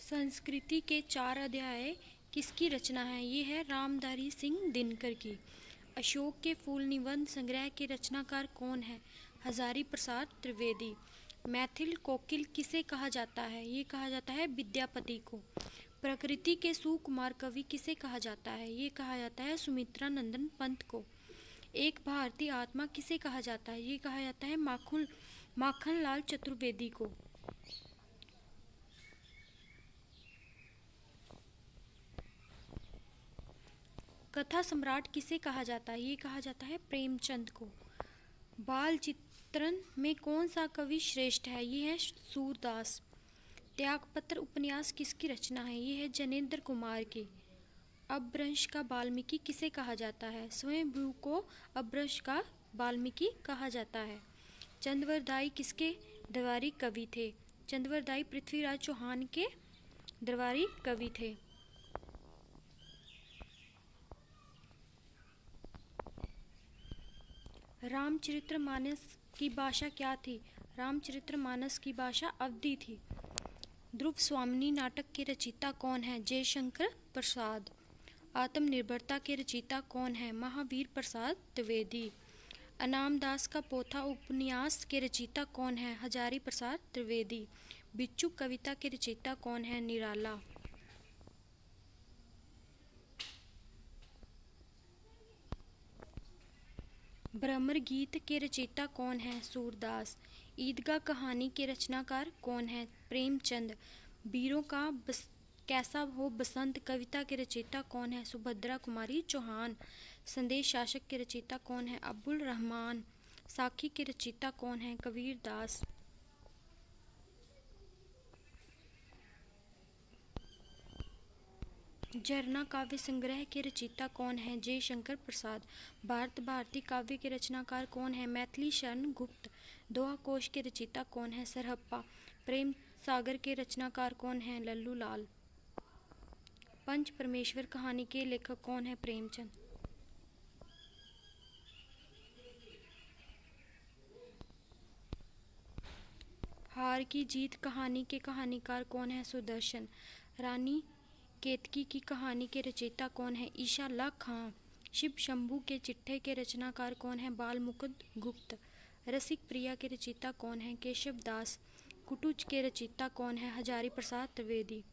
संस्कृति के 4 अध्याय किसकी रचना है? ये है रामधारी सिंह दिनकर की। अशोक के फूल निबंध संग्रह के रचनाकार कौन है? हजारी प्रसाद त्रिवेदी। मैथिल कोकिल किसे कहा जाता है? ये कहा जाता है विद्यापति को। प्रकृति के सुकुमार कवि किसे कहा जाता है? ये कहा जाता है सुमित्रा नंदन पंत को। एक भारतीय आत्मा किसे कहा जाता है? ये कहा जाता है माखन लाल चतुर्वेदी को। कथा सम्राट किसे कहा जाता है? ये कहा जाता है प्रेमचंद को। बाल चित्रण में कौन सा कवि श्रेष्ठ है? ये है सूरदास। त्यागपत्र उपन्यास किसकी रचना है? ये है जनेंद्र कुमार की। अपभ्रंश का वाल्मीकि किसे कहा जाता है? स्वयंभू को अपभ्रंश का वाल्मीकि कहा जाता है। चंद्रवरदाई किसके दरबारी कवि थे? चंद्रवरदाई पृथ्वीराज चौहान के दरबारी कवि थे। रामचरितमानस की भाषा क्या थी? रामचरितमानस की भाषा अवधी थी। ध्रुव स्वामिनी नाटक के रचयिता कौन है? जयशंकर प्रसाद। आत्मनिर्भरता के रचयिता कौन है? महावीर प्रसाद द्विवेदी। अनामदास का पोथा उपन्यास के रचयिता कौन है? हजारी प्रसाद त्रिवेदी। बिच्छू कविता के रचयिता कौन है? निराला। भ्रमर गीत के रचयिता कौन है? सूरदास। ईदगाह कहानी के रचनाकार कौन है? प्रेमचंद। वीरों का कैसा हो बसंत कविता के रचयिता कौन है? सुभद्रा कुमारी चौहान। संदेश शासक के रचयिता कौन है? अब्दुल रहमान। साखी के रचयिता कौन है? कबीर दास। झरना काव्य संग्रह के रचयिता कौन है? जयशंकर प्रसाद। भारत भारती काव्य के रचनाकार कौन है? मैथिली शरण गुप्त। दोहा कोश के रचयिता कौन है? सरहप्पा। प्रेम सागर के रचनाकार कौन है? लल्लू लाल। पंच परमेश्वर कहानी के लेखक कौन है? प्रेमचंद। हार की जीत कहानी के कहानीकार कौन है? सुदर्शन। रानी केतकी की कहानी के रचयिता कौन है? ईशा ला खां। शिव शंभू के चिट्ठे के रचनाकार कौन है? बाल मुकुंद गुप्त। रसिक प्रिया के रचयिता कौन है? केशव दास। कुटुच के रचयिता कौन है? हजारी प्रसाद त्रिवेदी।